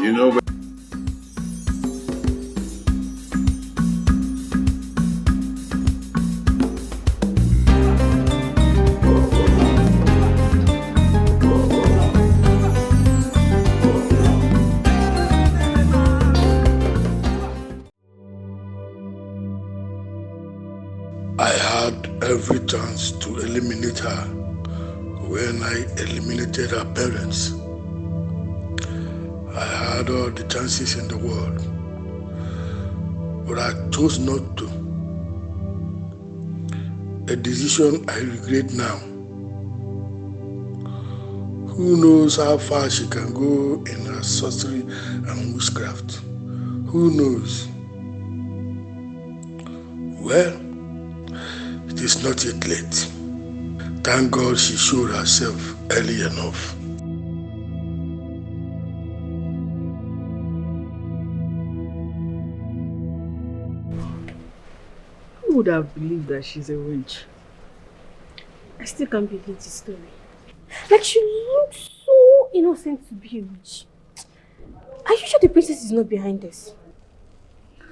You know. I had every chance to eliminate her when I eliminated her parents. I had all the chances in the world, but I chose not to. A decision I regret now. Who knows how far she can go in her sorcery and witchcraft? Who knows? Well, it is not yet late. Thank God she showed herself early enough. Who would have believed that she's a witch? I still can't believe this story. Like, she looks so innocent to be a witch. Are you sure the princess is not behind this?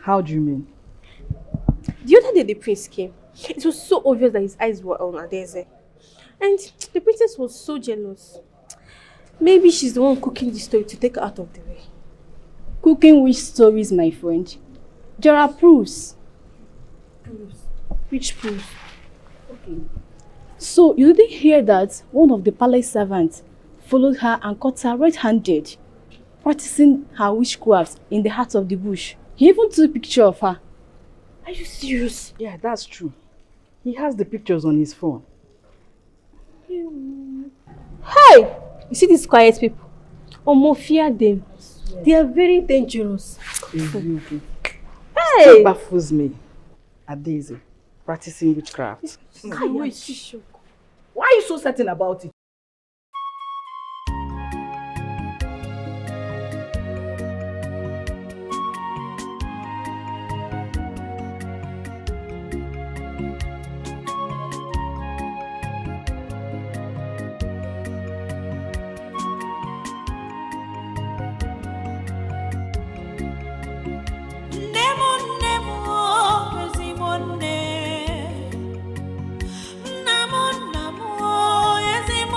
How do you mean? The other day the prince came. It was so obvious that his eyes were on Adeze. And the princess was so jealous. Maybe she's the one cooking the story to take her out of the way. Cooking which stories, my friend? There are proofs. Proofs? Which proofs? Okay. So, you didn't hear that one of the palace servants followed her and caught her red-handed, practicing her witchcraft in the heart of the bush. He even took a picture of her. Are you serious? Yeah, that's true. He has the pictures on his phone. Hey! You see these quiet people? Omo, fear them. They are very dangerous. Hey! Hey! It baffles me. Adeze, practicing witchcraft. Why are you so certain about it? Namo, namo, ezimo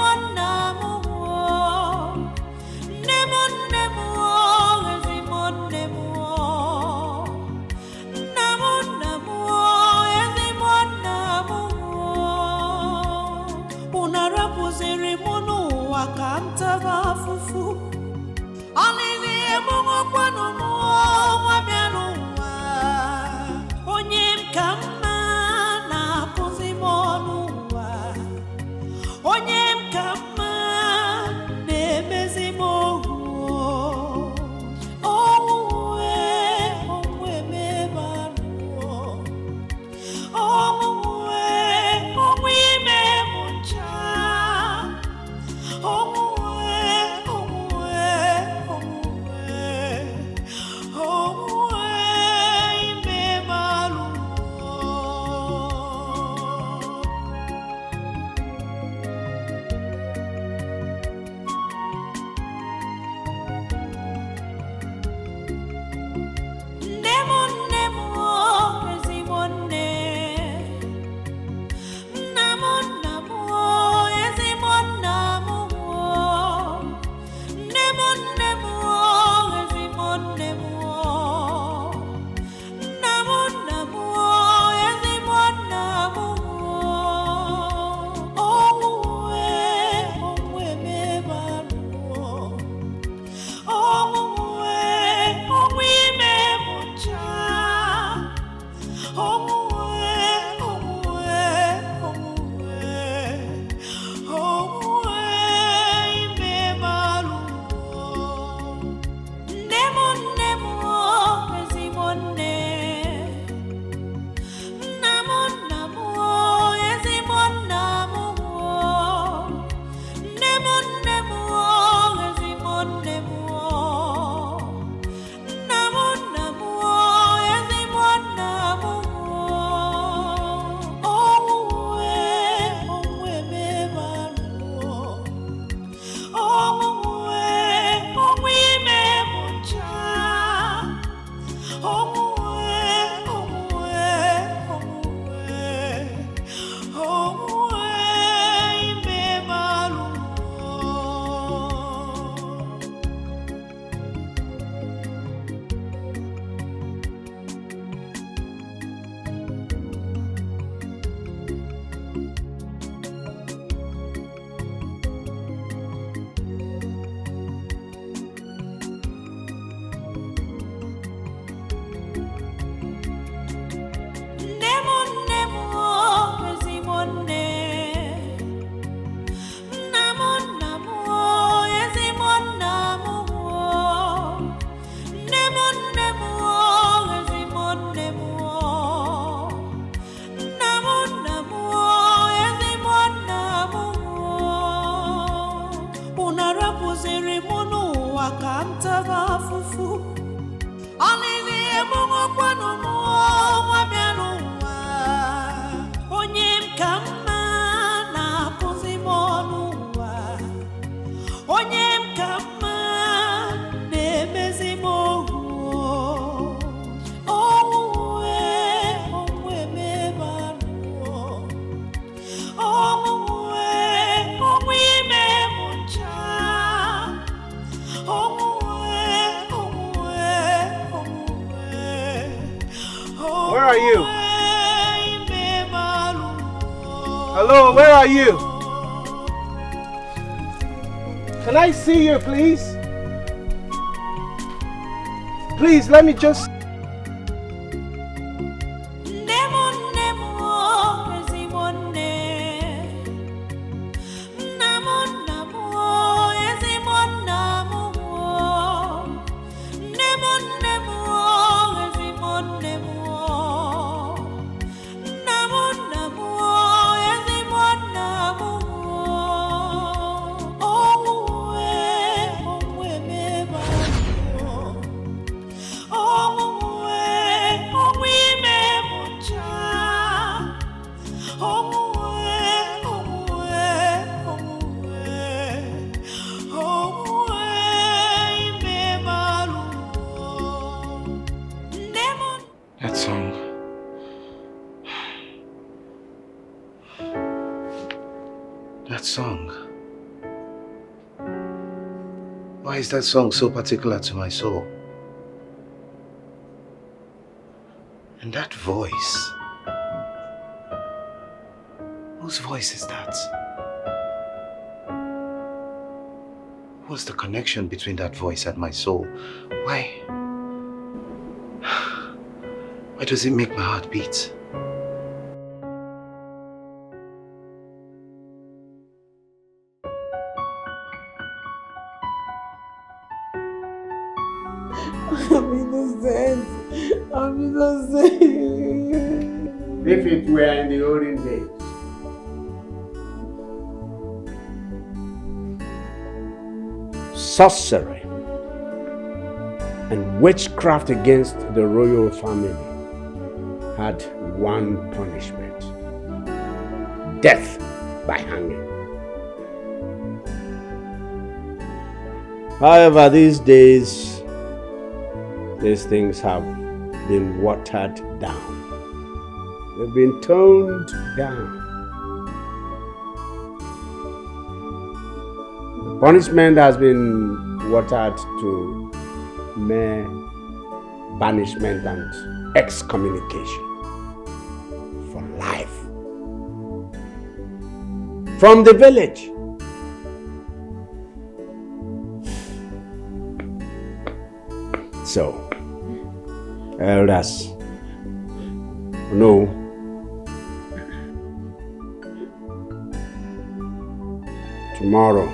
Where are you? Hello, where are you? Can I see you, please? Please, let me just... Why is that song so particular to my soul? And that voice, whose voice is that? What's the connection between that voice and my soul? Why does it make my heart beat? I'm innocent. If it were in the olden days, sorcery and witchcraft against the royal family had one punishment: death by hanging. However, these days, these things have been watered down. They've been toned down. The punishment has been watered to mere banishment and excommunication for life from the village. So, elders, no. Tomorrow,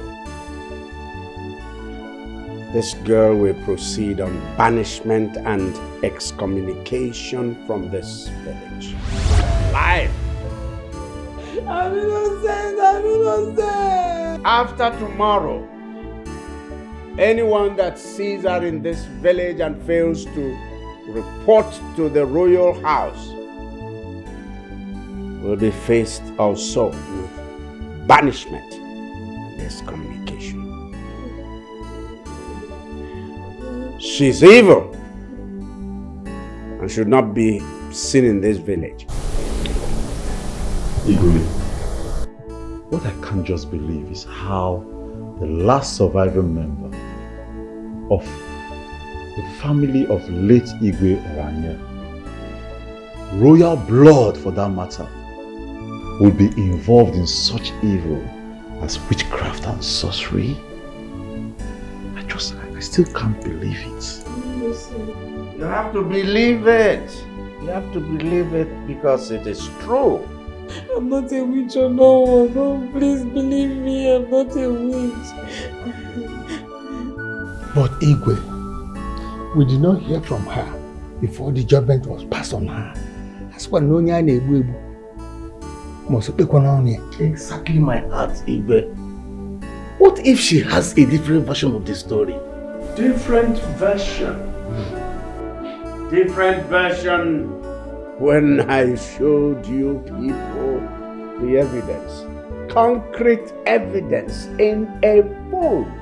this girl will proceed on banishment and excommunication from this village. Life. I'm innocent. I'm innocent. After tomorrow, anyone that sees her in this village and fails to report to the royal house will be faced also with banishment and excommunication. She's evil and should not be seen in this village. Igwe, what I can't just believe is how the last surviving member of the family of late Igwe Oranya, royal blood for that matter, would be involved in such evil as witchcraft and sorcery. I still can't believe it. You have to believe it. You have to believe it because it is true. I'm not a witch or no one. No, please believe me. I'm not a witch. But Igwe, we did not hear from her before the judgment was passed on her. That's why no one must speak on it. Exactly my heart, Igwe. What if she has a different version of the story? different version. Different version when I showed you people the evidence. Concrete evidence in a phone.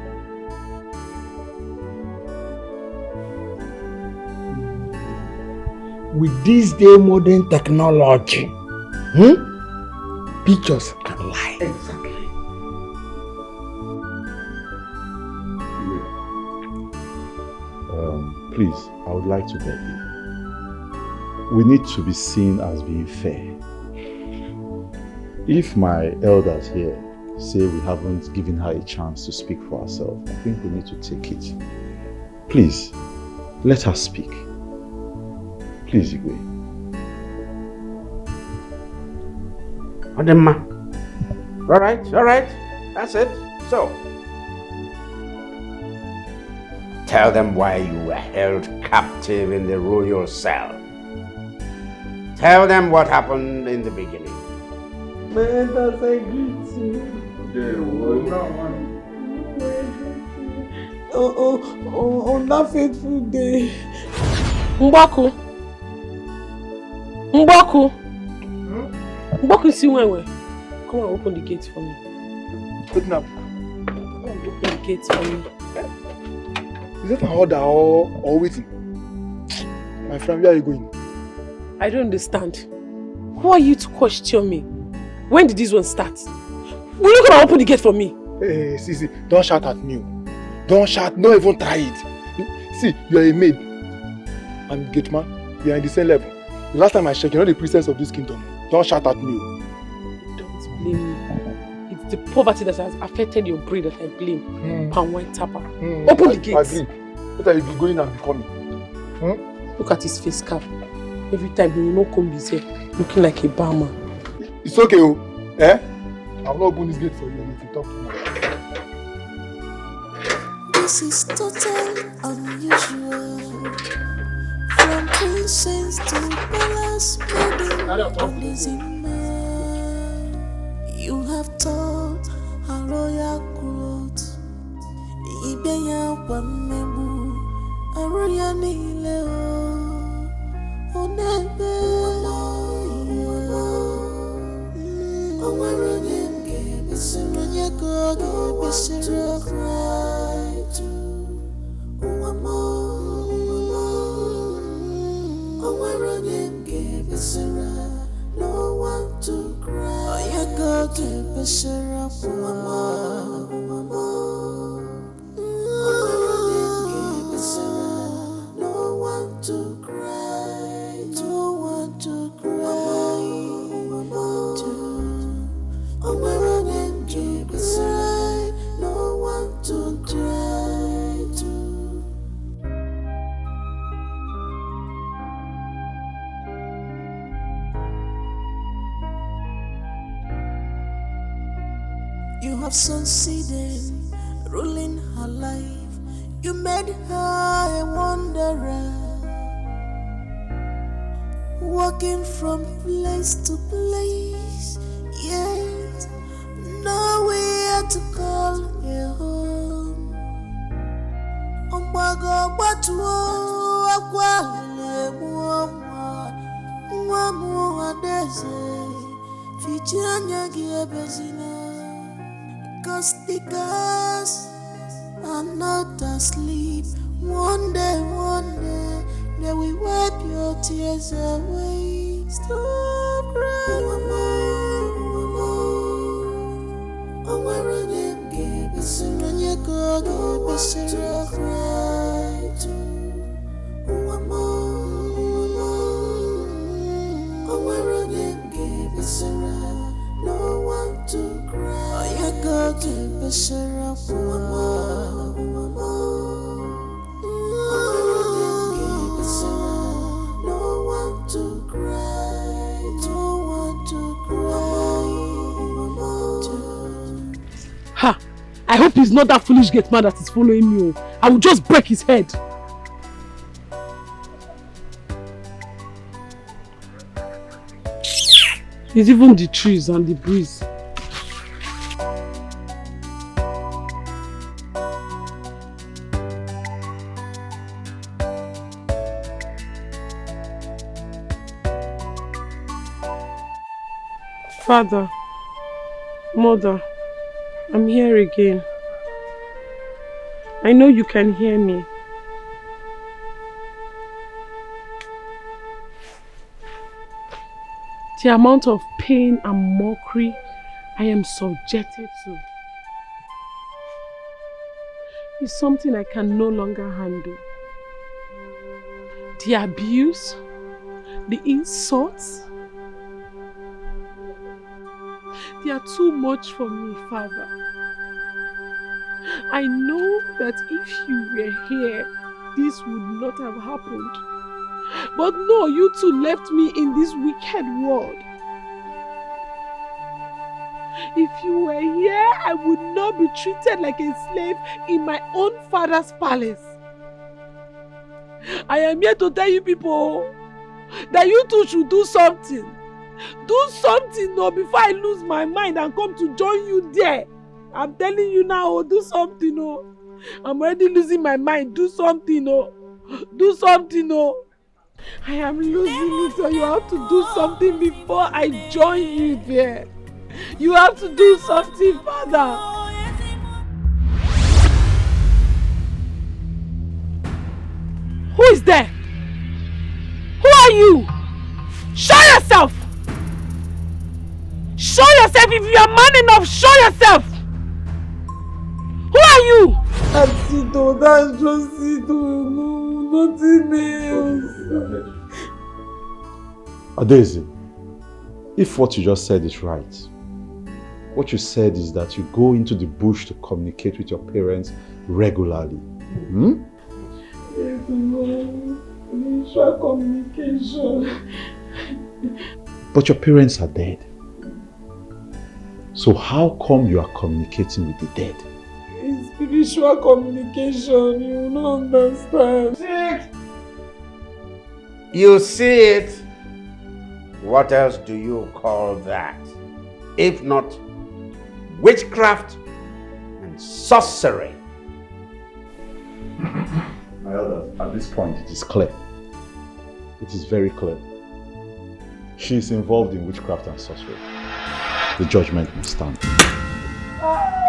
With this day modern technology, pictures can lie. Exactly. Please, I would like to beg you. We need to be seen as being fair. If my elders here say we haven't given her a chance to speak for herself, I think we need to take it. Please, let her speak. Please, Igwe. Adema. All right. That's it. So, tell them why you were held captive in the royal cell. Tell them what happened in the beginning. Man, that's a good thing. On that fateful day. Mboku, see when. Come and open the gate for me. Open up. Come and open the gate for me. Is that an order or waiting? My friend, where are you going? I don't understand. Who are you to question me? When did this one start? Will you come and open the gate for me? Hey, see, don't shout at me. Don't shout, don't even try it. See, you are a maid. And gate man, you are in the same level. The last time I checked, you know the princess of this kingdom. Don't shout at me. Don't blame me. It's the poverty that has affected your brain that I blame. Pan white tapper. Open the gate. Agree. What are you going and becoming? Look at his face cap. Every time he will not come his hair, looking like a barman. It's okay, oh. Eh? I'll not open this gate for you if you talk to me. This is totally unusual. From princess to palace, pleasing man. You have taught a royal growth. Ibenya wamebu, a royal nileo. Onebe, Owaranyem, Bisuranyako, Bisura cry to Uwamo. Owaranyem, Bisura, no one to cry. Oyako, Bisura, Uwamo. Owaranyem, Bisura, no one to cry. No one to cry. Owaranyem, Bisura, no one to cry to. You have succeeded, ruling her life. You made her a wanderer, walking from place to place, yet nowhere to call her home. Ombago batuo akwale muamwa adeze fichanya giebezina. Cause the girls are not asleep. One day, they will wipe your tears away. Stop crying, mama. Owaranyem, Bisura, Bisura cry to Uwamo. Owaranyem, Bisura, no one to cry. Oyako, Bisura, Uwamo. No one to cry, no one to cry. Ha! I hope he's not that foolish gate man that is following me. I will just break his head. It's even the trees and the breeze. Father, Mother, I'm here again. I know you can hear me. The amount of pain and mockery I am subjected to is something I can no longer handle. The abuse, the insults, they are too much for me, Father. I know that if you were here, this would not have happened. But no, you two left me in this wicked world. If you were here, I would not be treated like a slave in my own father's palace. I am here to tell you people that you two should do something. Do something no, before I lose my mind and come to join you there. I'm telling you now, do something. No. I'm already losing my mind. Do something. No. Do something. No. I am losing it, so you have to do something before I join you there. You have to do something, Father. Who is there? Who are you? Show yourself! Show yourself! If you are man enough, show yourself! Who are you? That's it, oh, that's just it, oh, no, nothing else. Adaeze, if what you just said is right, what you said is that you go into the bush to communicate with your parents regularly. Yes, no, mutual communication. But your parents are dead. So how come you are communicating with the dead? It's spiritual communication, you will not understand. See it? You see it? What else do you call that? If not witchcraft and sorcery. My elder, at this point it is clear. It is very clear. She is involved in witchcraft and sorcery. The judgment must stand.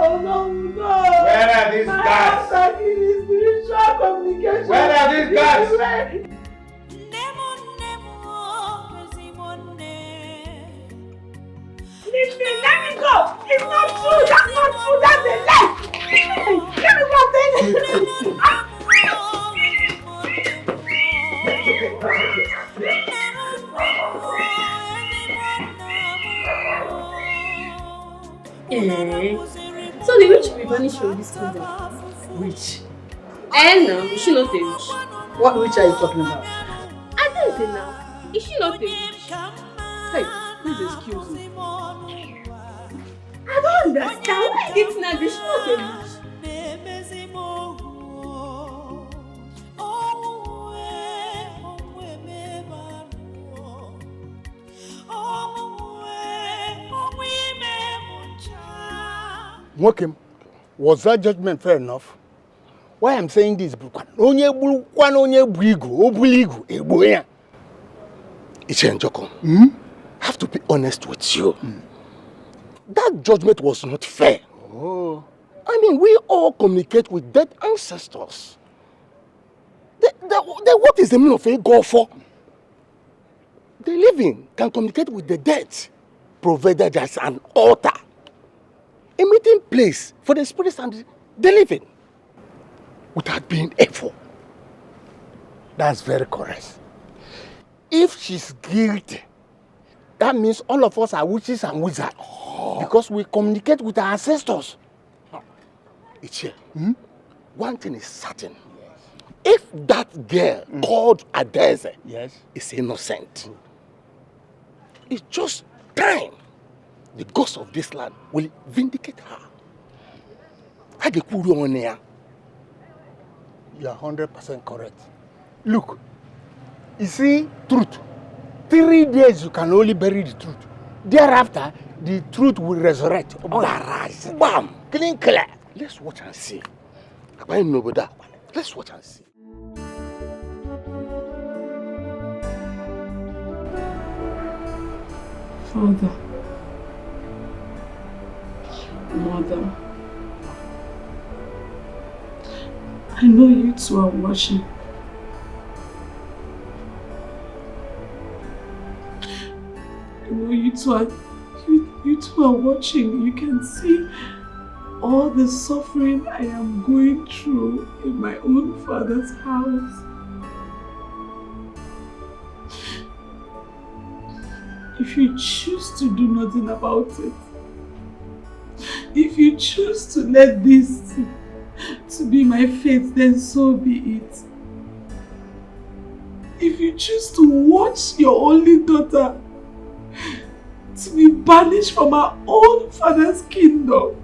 Oh no, no! Where are these guys? Spiritual communication. Where are these guys? Leave me, let me go! It's not true! That's not true! That's a lie! Let me go, then! So the witch will be banished from this kingdom. Which? And now, is she not a witch? What witch are you talking about? I don't know now. Is she not a witch? Hey, please excuse me. I don't understand. Why is it now? Is she not a witch? Mokim, was that judgment fair enough? Why I'm saying this, I have to be honest with you. That judgment was not fair. Oh. I mean, we all communicate with dead ancestors. What is the meaning of a go for? The living can communicate with the dead, provided there's an altar, a meeting place for the spirits and the living, without being evil. That's very correct. If she's guilty, that means all of us are witches and wizards, because we communicate with our ancestors. It's here. One thing is certain. If that girl called Adaeze is innocent, it's just time the ghost of this land will vindicate her. You are 100% correct. Look, you see, truth. 3 days you can only bury the truth. Thereafter, the truth will resurrect. Bam! Clean, clear. Let's watch and see. Let's watch and see. Father, Mother. I know you two are watching. I know you two are watching. You can see all the suffering I am going through in my own father's house. If you choose to do nothing about it, if you choose to let this to be my fate, then so be it. If you choose to watch your only daughter to be banished from her own father's kingdom,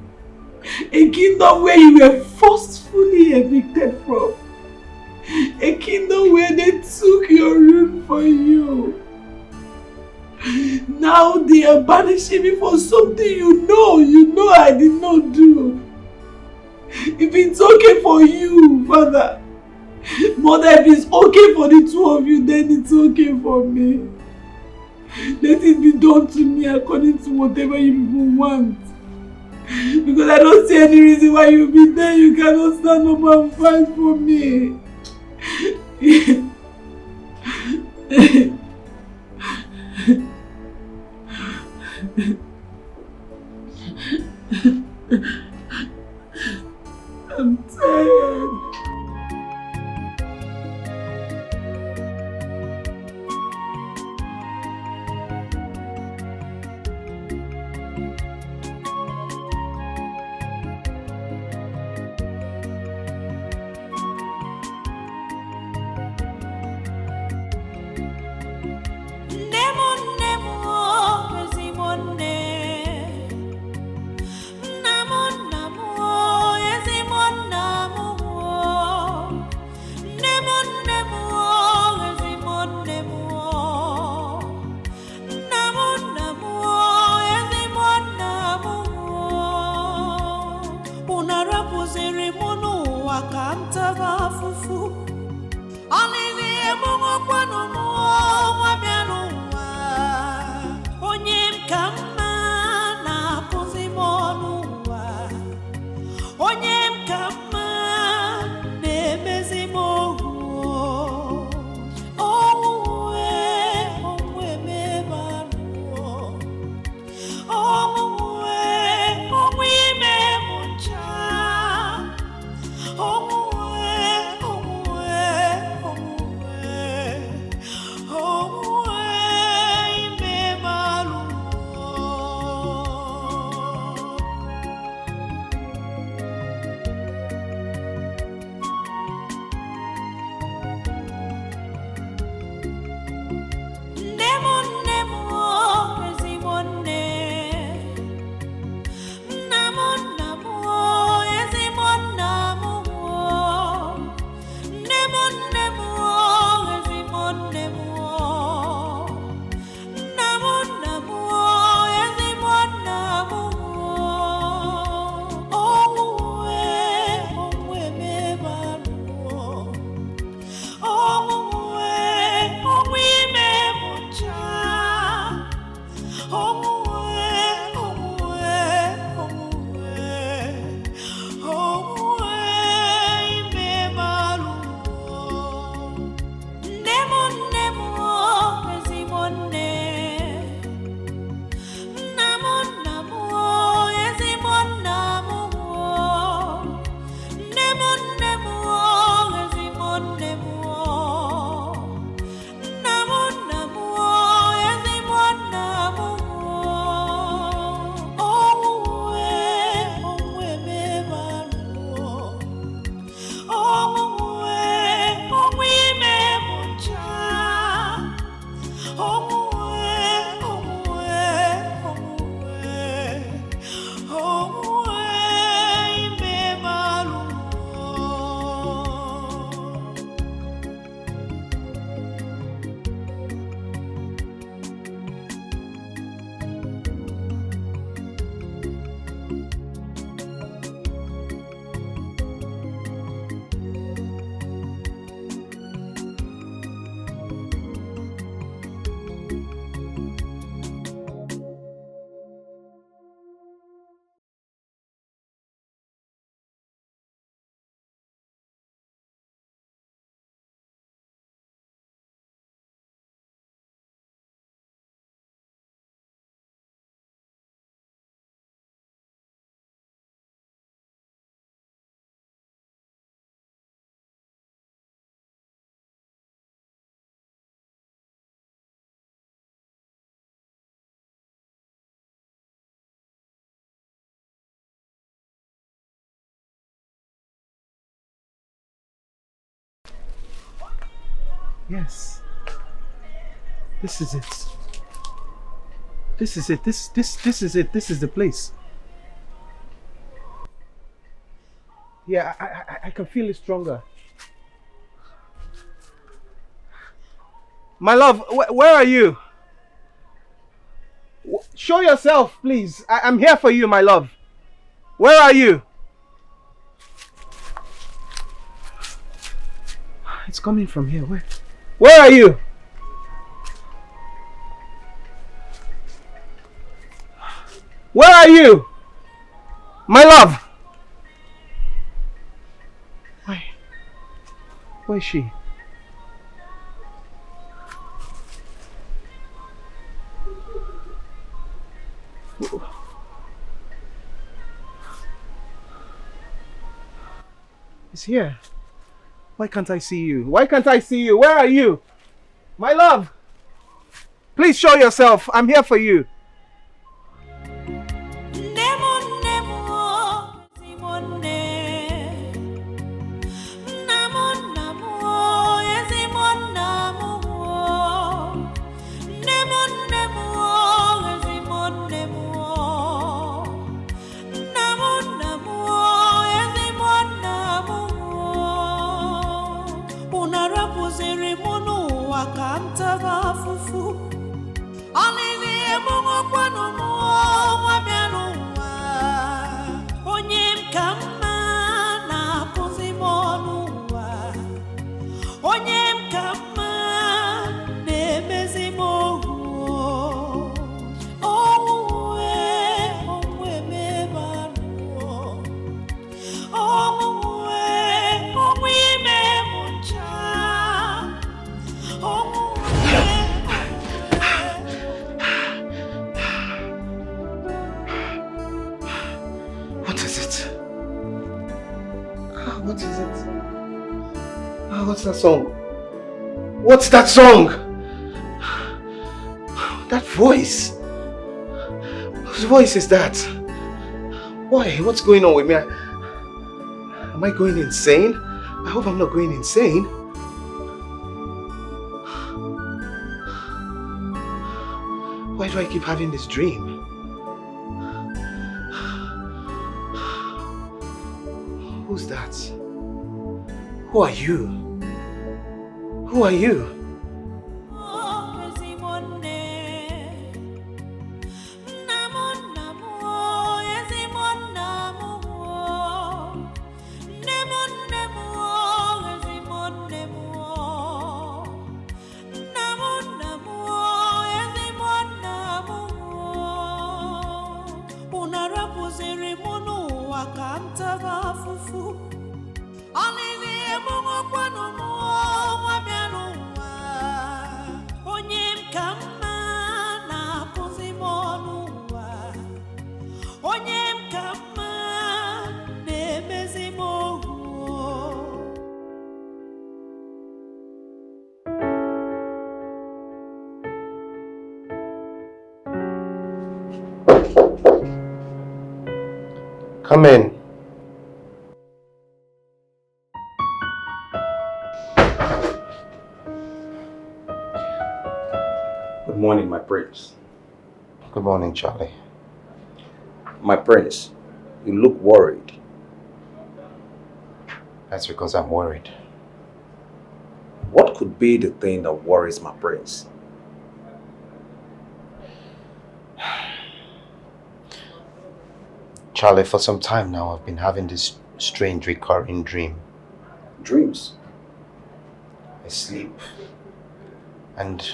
a kingdom where you were forcefully evicted from, a kingdom where they took your room for you, now they are banishing me for something you know I did not do. If it's okay for you, Father, Mother, if it's okay for the two of you, then it's okay for me. Let it be done to me according to whatever you people want. Because I don't see any reason why you'll be there. You cannot stand up and fight for me. I'm tired. Yes. This is it. This is it. This is it. This is the place. Yeah, I can feel it stronger. My love, where are you? Show yourself, please. I'm here for you, my love. Where are you? It's coming from here. Where are you? Where are you? My love. Where is she? It's here. Why can't I see you? Why can't I see you? Where are you? My love! Please show yourself. I'm here for you. What's that song? What's that song? That voice. Whose voice is that? Why? What's going on with me? Am I going insane? I hope I'm not going insane. Why do I keep having this dream? Who's that? Who are you? Who are you? Come in. Good morning, my prince. Good morning, Charlie. My prince, you look worried. That's because I'm worried. What could be the thing that worries my prince? Charlie, for some time now, I've been having this strange recurring dream. Dreams? I sleep, and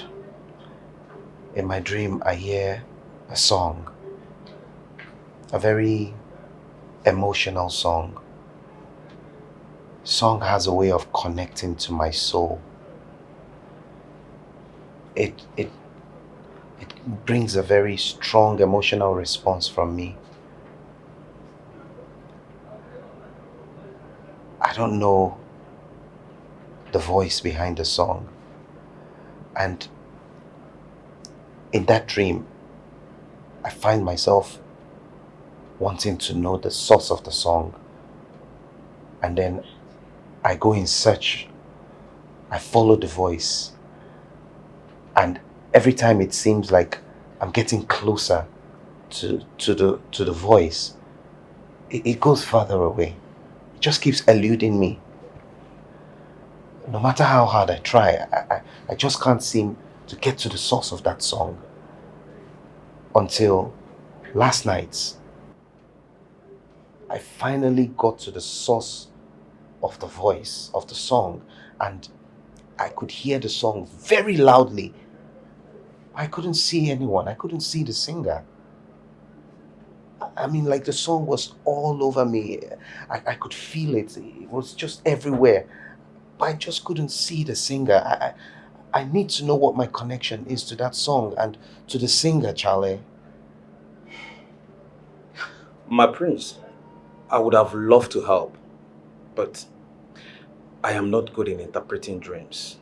in my dream, I hear a song. A very emotional song. Song has a way of connecting to my soul. It brings a very strong emotional response from me. I don't know the voice behind the song. And in that dream, I find myself wanting to know the source of the song. And then I go in search I follow the voice, and every time it seems like I'm getting closer to the voice, it goes further away. It just keeps eluding me. No matter how hard I try, I just can't seem to get to the source of that song. Until last night, I finally got to the source of the voice of the song, and I could hear the song very loudly. I couldn't see anyone. I couldn't see the singer. I mean, like the song was all over me. I could feel it. It was just everywhere. But I just couldn't see the singer. I need to know what my connection is to that song and to the singer, Charlie. My prince, I would have loved to help, but I am not good in interpreting dreams.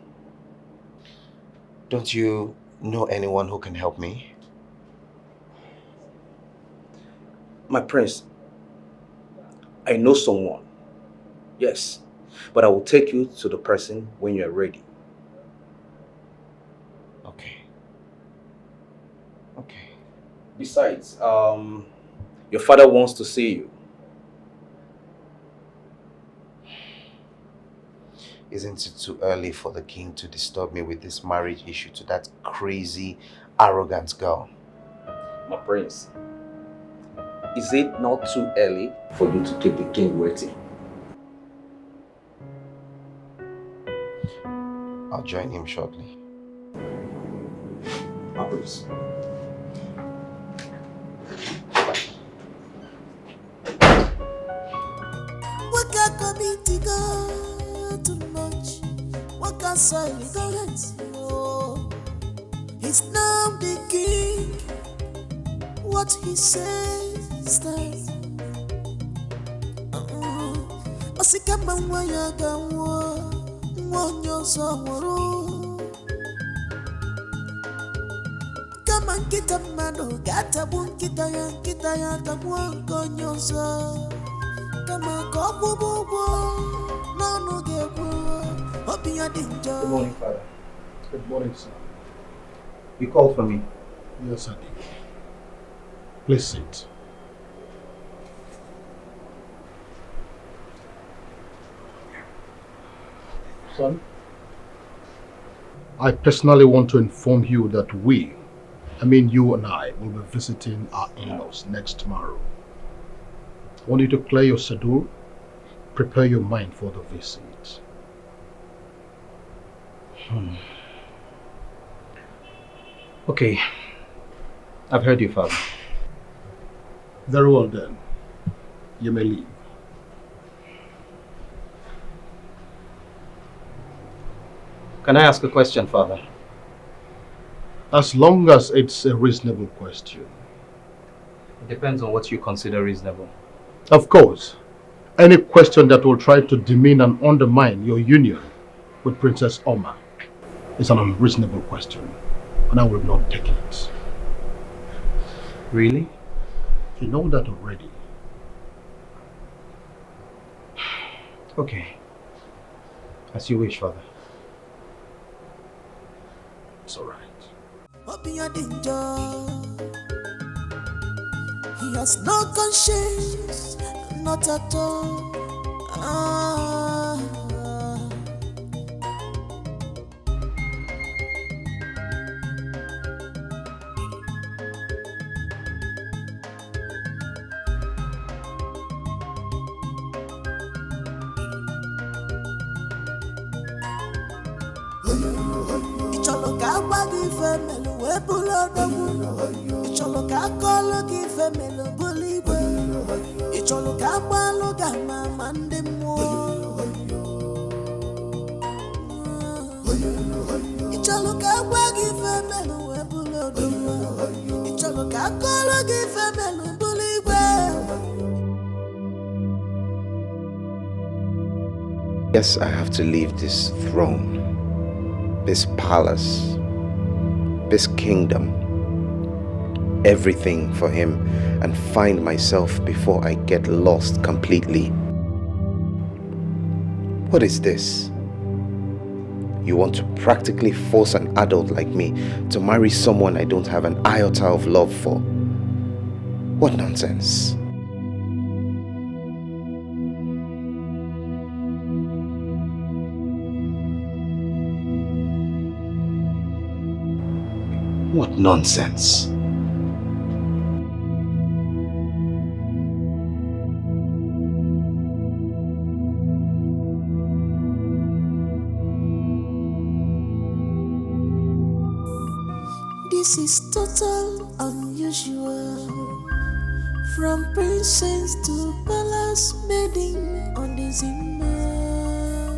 Don't you know anyone who can help me? My prince, I know someone. Yes, but I will take you to the person when you are ready. Okay. Okay. Besides, your father wants to see you. Isn't it too early for the king to disturb me with this marriage issue to that crazy, arrogant girl? My prince, is it not too early for you to keep the king waiting? I'll join him shortly. My prince. Waka committee go too much. Waka soil ignorance. Oh, he's now the king. What he says stands. Osikama wanya gawo, wonyo zaworo. Kama kita mano gata bun kita ya tabuan konyosa. Good morning, Father. Good morning, sir. You called for me? Yes, I did. Please sit. Son, I personally want to inform you that you and I, will be visiting our in-laws next tomorrow. I want you to clear your schedule, prepare your mind for the visit. Okay. I've heard you, Father. Very well then. You may leave. Can I ask a question, Father? As long as it's a reasonable question. It depends on what you consider reasonable. Of course, any question that will try to demean and undermine your union with Princess Oma is an unreasonable question, and I will not take it. Really? You know that already. Okay. As you wish, Father. It's all right. He has no conscience, not at all. Yes, I have to leave this throne, this palace, this kingdom, everything for him, and find myself before I get lost completely. What is this? You want to practically force an adult like me to marry someone I don't have an iota of love for. What nonsense. What nonsense. This is total unusual. From princess to palace maiden on the Zimmer.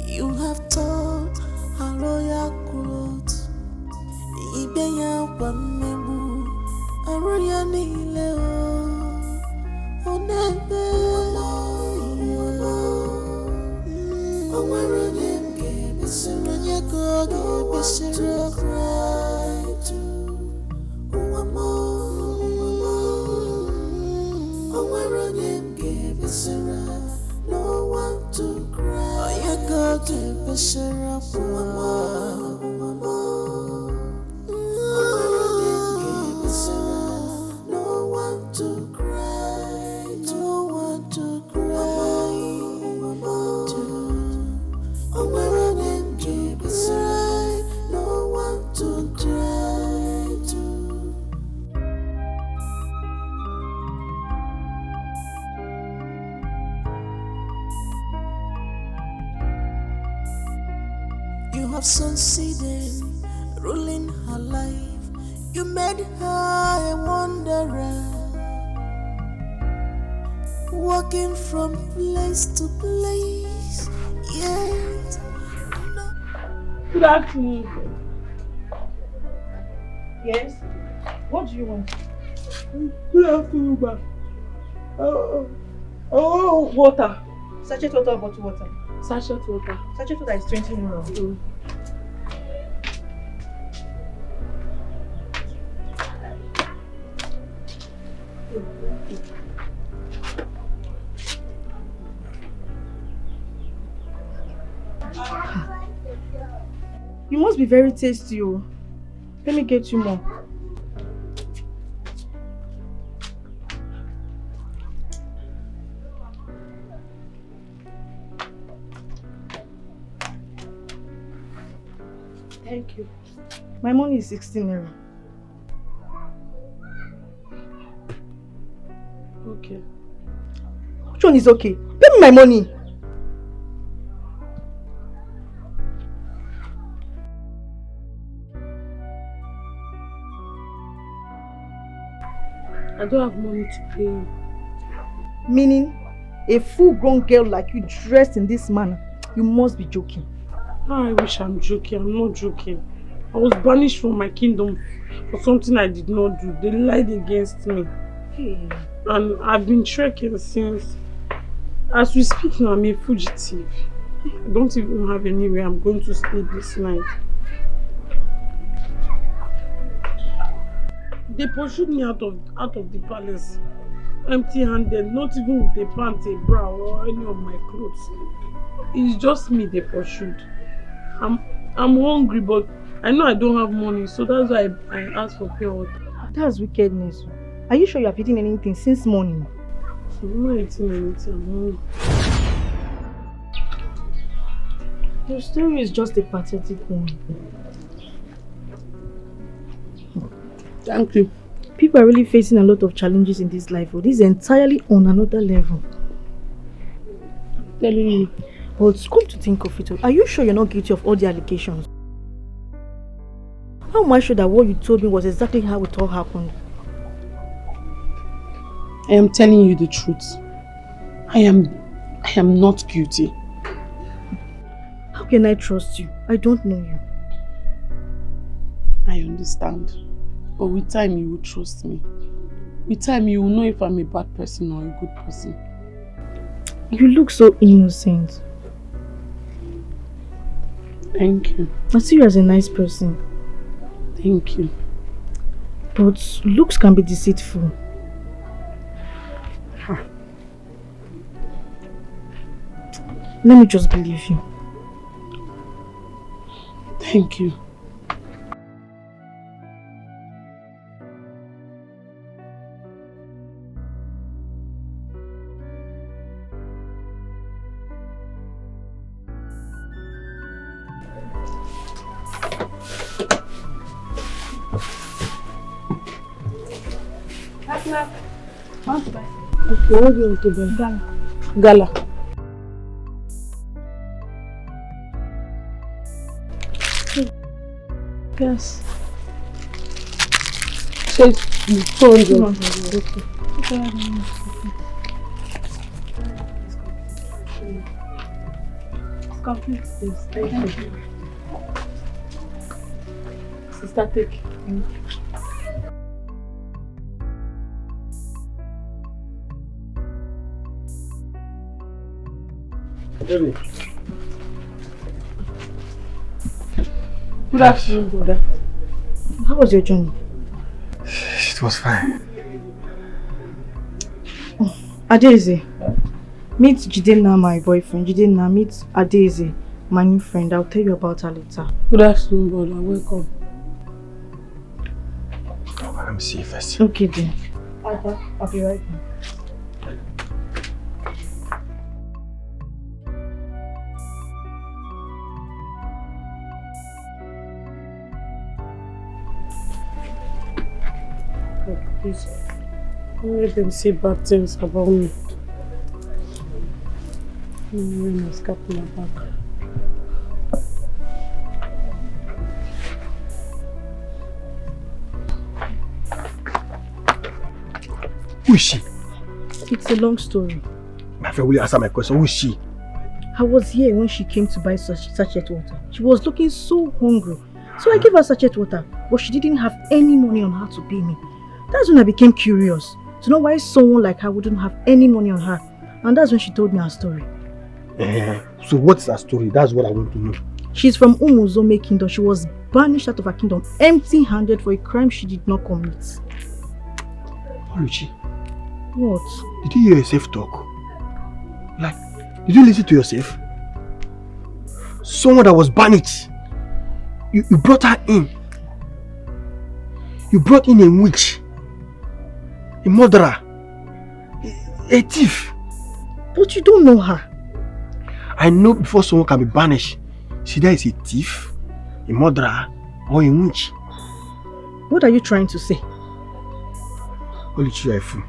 You have taught a royal clothes. Ibeya Wamebu, a royal nile. Onebe, Omarane, Besseranya Gogi, Besseranya cry to Uwamo. Omarane, Besseranya, no one to cry. Oyagogi, Besseranya, Uwamo. No one to cry, no one to cry. No one to cry to. You have succeeded, ruling her life. You made her a wanderer, walking from place to place. Yet, Good afternoon. Yes? What do you want? Good afternoon, ma. Oh, water. Sachet water or bottle water? Sachet water. Sachet water is 20 naira. You must be very tasty, oh. Let me get you more. Thank you. My money is 16 naira. Okay. Which one is okay? Pay me my money. I don't have money to pay you. Meaning, a full-grown girl like you dressed in this manner, you must be joking. I wish I'm joking. I'm not joking. I was banished from my kingdom for something I did not do. They lied against me. Hey. And I've been trekking since. As we speak now, I'm a fugitive. I don't even have anywhere I'm going to stay this night. They pursued me out of the palace, empty-handed, not even with a pants, a bra, or any of my clothes. It's just me they pursued. I'm hungry, but I know I don't have money, so that's why I asked for pure water. That's wickedness. Are you sure you have eaten anything since morning? I'm not eating anything. I'm hungry. Your story is just a pathetic one. Thank you. People are really facing a lot of challenges in this life. This is entirely on another level. I'm telling you. But come to think of it, are you sure you're not guilty of all the allegations? How am I sure that what you told me was exactly how it all happened? I am telling you the truth. I am not guilty. How can I trust you? I don't know you. I understand. But with time you will trust me. With time you will know if I'm a bad person or a good person. You look so innocent. Thank you. I see you as a nice person. Thank you. But looks can be deceitful. Huh. Let me just believe you. Thank you. Okay, what do you want to buy? Gala. Yes. Say 200. Okay. Complete this. Thank you. Sister, take. Baby. Good afternoon, brother. How was your journey? It was fine. Adeze, meet Jidenna, my boyfriend. Jidenna, meet Adeze, my new friend. I'll tell you about her later. Good afternoon, brother. Welcome. Let me see you first. Okay, then. I'll be right back. Please, don't let them say bad things about me. I'm wearing my scarf in my back. Who is she? It's a long story. My friend, will you answer my question? Who is she? I was here when she came to buy sachet water. She was looking so hungry. So I gave her sachet water, but she didn't have any money on her to pay me. That's when I became curious to know why someone like her wouldn't have any money on her. And that's when she told me her story. So what's her story? That's what I want to know. She's from Umuzome Kingdom. She was banished out of her kingdom empty-handed for a crime she did not commit. Oluchi, What? did you hear yourself talk? Like, did you listen to yourself? Someone that was banished. You brought her in. You brought in a witch. A murderer. A thief. But you don't know her. I know before someone can be banished, see that is a thief, a murderer, or a witch. What are you trying to say? Oluchi, you are a fool.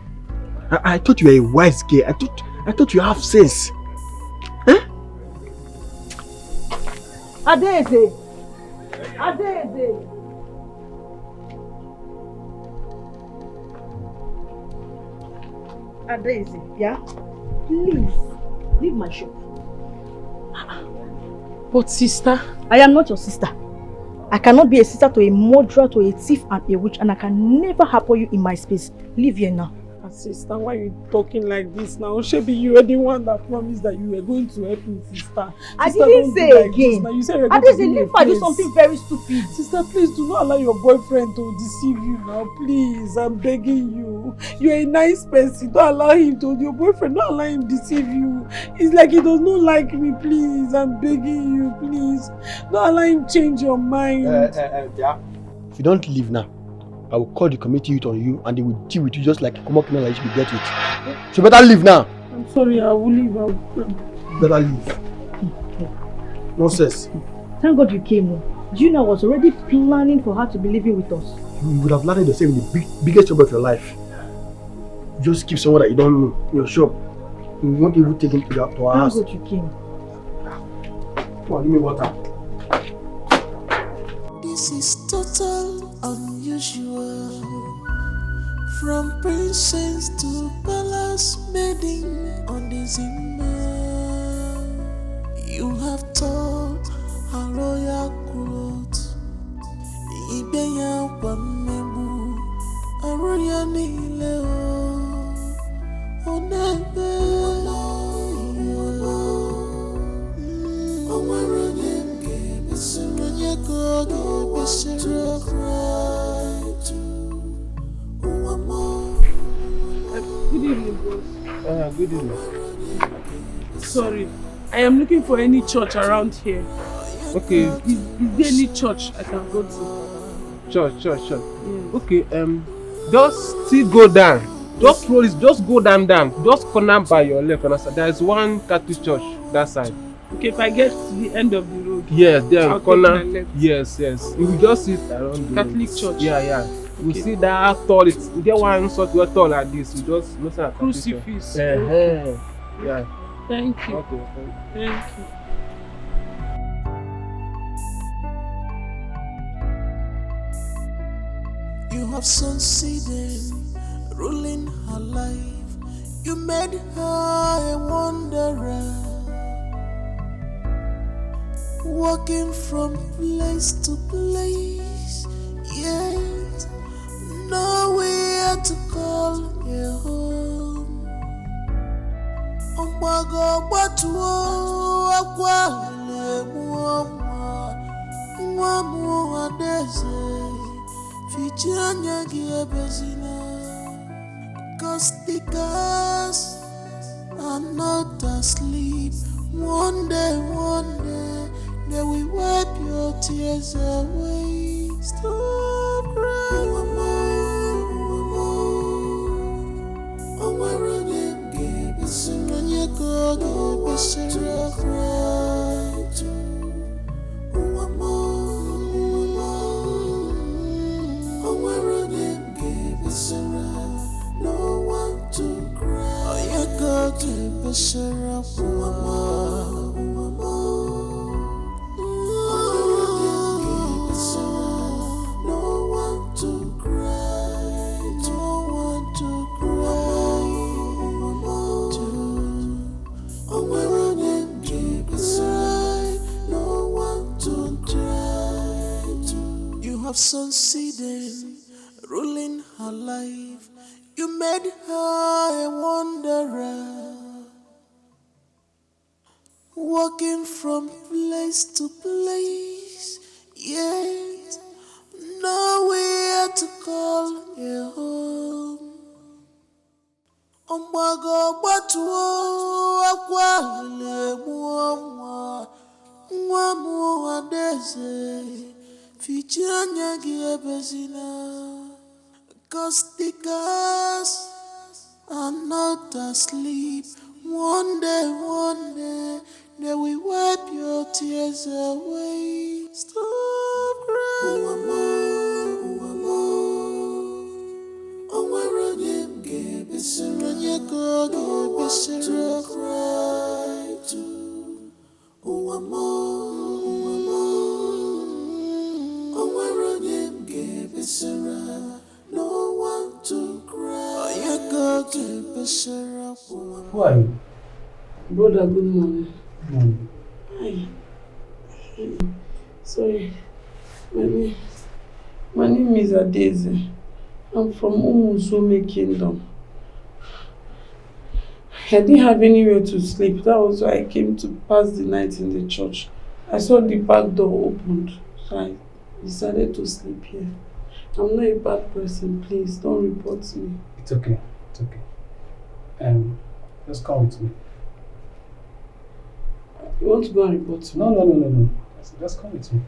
I thought you were a wise girl. I thought you have sense. Huh? Adeze! Adeze! Adeze, yeah? Please, leave my shop. But sister? I am not your sister. I cannot be a sister to a murderer, to a thief and a witch, and I can never harbour you in my space. Leave here now. Sister, why are you talking like this now? Shebi, you were the one that promised that you were going to help me, sister. I didn't say like again. You said you were going to leave her do something very stupid. Sister, please do not allow your boyfriend to deceive you now. Please, I'm begging you. You're a nice person. Don't allow him to. Your boyfriend, don't allow him deceive you. It's like he does not like me. Please, I'm begging you. Please, don't allow him change your mind. Yeah. If you don't leave now, I will call the committee youth on you and they will deal with you just like a common criminal that you should be dealt with. So better leave now. I'm sorry, I will leave. Better leave. Nonsense. Thank God you came. Do you know I was already planning for her to be living with us? You would have landed yourself in the biggest trouble of your life. Just keep someone that you don't know in your shop. You won't even take him to our house. Thank God you came. Come on, give me water. This is total unusual. From princess to palace maiden on the Zimmer. You have taught a royal growth. Ibeya Wamebu, a royal Nileo. Onebe, Good evening, boss. Good evening. Sorry, I am looking for any church around here. Okay, is there any church I can go to? Church. Yes. Okay, just still go down. Just roll it, just go down. Just corner by your left and there is one Catholic church that side. Okay, if I get to the end of the road. Yes, then I'll corner. take my left. Yes. You will just sit around the Catholic church. Yeah. You Okay. see that tall. You get one sort of tall like this. You just listen at Crucifix. Yeah. Thank you. Okay. Thank you. You have succeeded, ruling her life. You made her a wanderer, walking from place to place, yet nowhere to call a home. Ombago batuo akwa lemuwa mwamu adeze. Fichanya giabezina, cause the girls are not asleep. One day, they will wipe your tears away. Stop crying, oh my rhythm, give us a run, you go, give us a cry to. No one to cry. Oh, you go to the syrup. No one to cry. No one to cry. Oh, where them keep aside. No one to try to. You have succeeded, ruling her life. You made her a wanderer, walking from place to place, yet nowhere to call a home. Ombago batuo akwa lemuwa mwamu adeze. Fichanya giabezina. Cause the girls are not asleep. One day, they will wipe your tears away. Stop crying, oh, where them give us a run, you go, give us a cry to. Oh, where them give us a run. No one to cry. You go to the syrup. Who are you? Brother, good morning. Good morning. Hi. Sorry. My name is Adeze. I'm from Umuzume Kingdom. I didn't have anywhere to sleep. That was why I came to pass the night in the church. I saw the back door opened, so I decided to sleep here. I'm not a bad person, please don't report me. It's okay. Just come with me. You want to go and report me? No. Just come with me.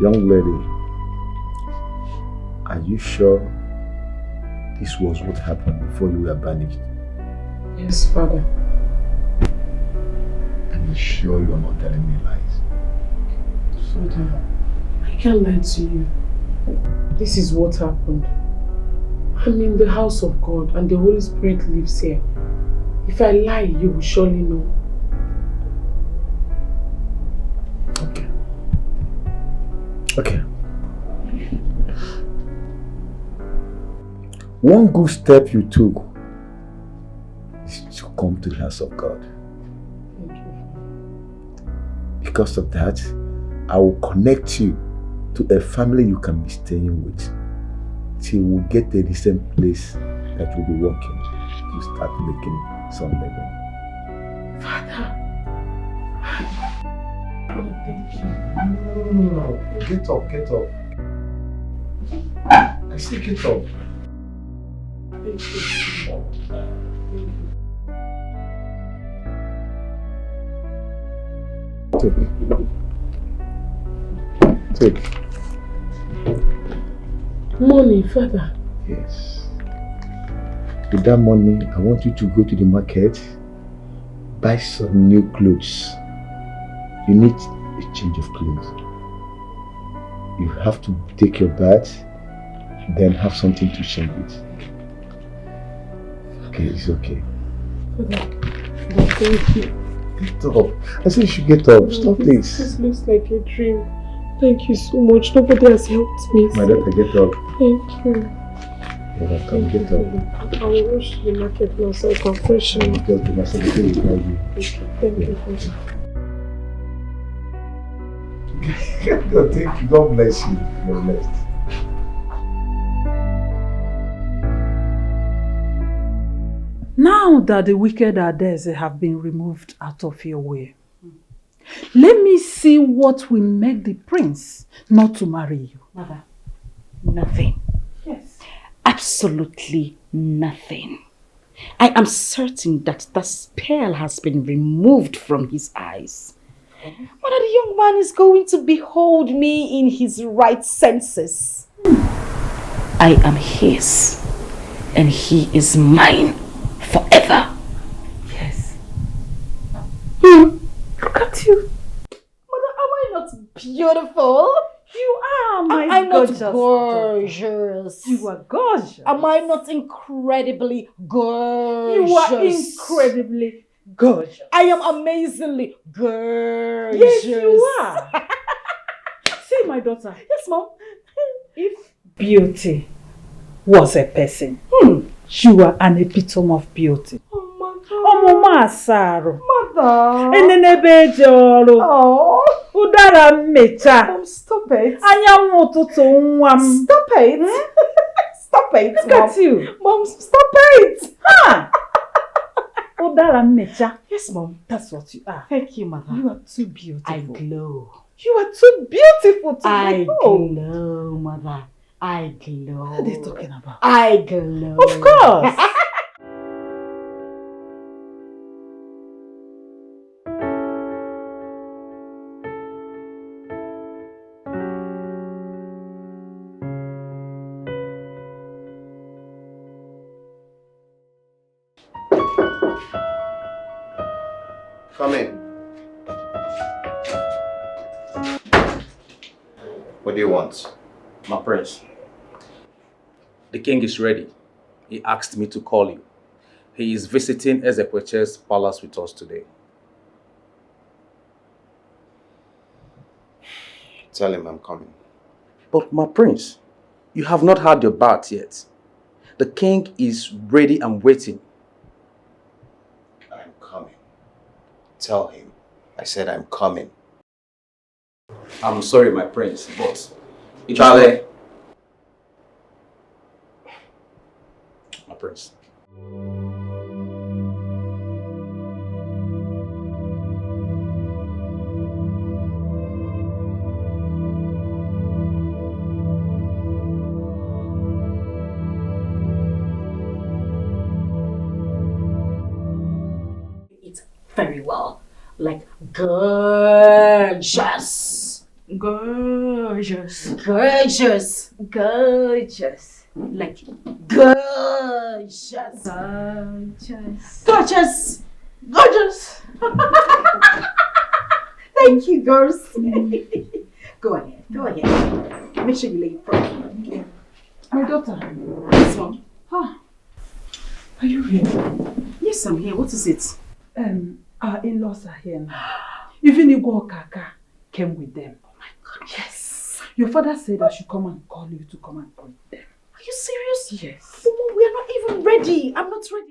Young lady, are you sure this was what happened before you were banished? Yes, Father. And you sure you are not telling me lies? Father, I can't lie to you. This is what happened. I'm in the house of God and the Holy Spirit lives here. If I lie, you will surely know. Okay. One good step you took is to come to the house of God. Thank you. Because of that, I will connect you to a family you can be staying with till we get a decent place that will be working to start making some living. Father. Oh, thank you. No. Get up. I say get up. Take. Money, Father. Yes. With that money, I want you to go to the market, buy some new clothes. You need a change of clothes. You have to take your bath, then have something to change with. Okay, it's okay. Father, thank you. Get up. I said you should get up. Stop this. This looks like a dream. Thank you so much. Nobody has helped me. My daughter, get up. Thank you. You're welcome. Get up. I will rush to the market now so I can freshen up. Just do my secretary will guide you. Thank you, Father. God, thank you. God bless you. You're blessed. Now that the wicked Adeze have been removed out of your way, let me see what will make the prince not to marry you. Mother, nothing. Yes. Absolutely nothing. I am certain that the spell has been removed from his eyes. Mother, the young man is going to behold me in his right senses. I am his, and he is mine forever. Yes. Look at you. Mother, am I not beautiful? You are, my I'm gorgeous not gorgeous. daughter. You are gorgeous. Am I not incredibly gorgeous? You are incredibly gorgeous. I am amazingly gorgeous. Yes, you are. See, my daughter. Yes, Mom. If beauty was a person, you are an epitome of beauty. Oh, Mother. Mama Asaro. Mother. Enenebe joro. Oh. Udara mecha. Mom, stop it. Anyanwu ụtụtụ nwa m. Stop it. Stop it, Look Mom. at you. Mom, stop it. Ha! Udara mecha. Yes, Mom. That's what you are. Thank you, Mother. You are too beautiful. I glow. You are too beautiful to I behold. glow, Mother. I glow. What are they talking about? I glow. Of course. Come in. What do you want? My prince, the king is ready. He asked me to call you. He is visiting Ezekweche's palace with us today. Tell him I'm coming. But my prince, you have not had your bath yet. The king is ready and waiting. I'm coming. Tell him. I said I'm coming. I'm sorry, my prince, but... Charlie! My prince. It's very well. Like gorgeous. Gorgeous. Gorgeous. Gorgeous. Like gorgeous. Gorgeous. Gorgeous. Gorgeous. Thank you, girls. Go ahead. Go ahead. Make sure you lay it properly. My daughter. This one. Are you here? Yes, I'm here. What is it? Our in-laws are here now. Even Igwe Okaka came with them. Oh my God. Yes. Your father said I should come and call you to come and greet them. Are you serious? Yes. Mama, we are not even ready. I'm not ready.